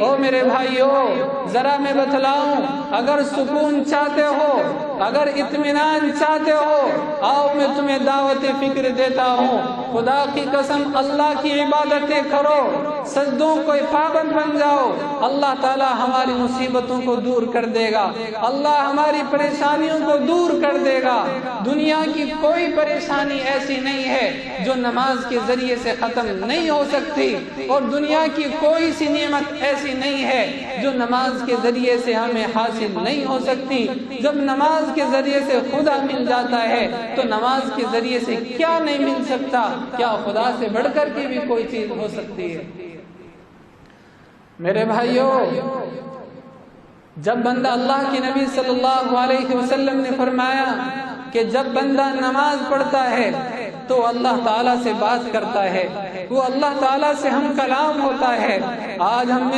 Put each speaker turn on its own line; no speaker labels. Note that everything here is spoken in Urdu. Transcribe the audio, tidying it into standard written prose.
او میرے بھائیو، ذرا میں بتلاؤں، اگر سکون چاہتے ہو، اگر اطمینان چاہتے ہو، آؤ میں تمہیں دعوت فکر دیتا ہوں۔ خدا کی قسم اللہ کی عبادتیں کرو، سجدوں کو پابند بن جاؤ، اللہ تعالی ہماری مصیبتوں کو دور کر دے گا، اللہ ہماری پریشانیوں کو دور کر دے گا۔ دنیا کی کوئی پریشانی ایسی نہیں ہے جو نماز کے ذریعے سے ختم نہیں ہو سکتی، اور دنیا کی کوئی سی نعمت ایسی نہیں ہے جو نماز کے ذریعے سے ہمیں حاصل نہیں ہو سکتی۔ جب نماز کے ذریعے سے خدا مل جاتا ہے تو نماز کے ذریعے سے کیا نہیں مل سکتا؟ کیا خدا سے بڑھ کر کے بھی کوئی چیز ہو سکتی ہے؟ میرے بھائیوں، جب بندہ، اللہ کے نبی صلی اللہ علیہ وسلم نے فرمایا کہ جب بندہ نماز پڑھتا ہے تو اللہ تعالیٰ سے بات کرتا ہے، وہ اللہ تعالیٰ سے ہم کلام ہوتا ہے۔ آج ہم نے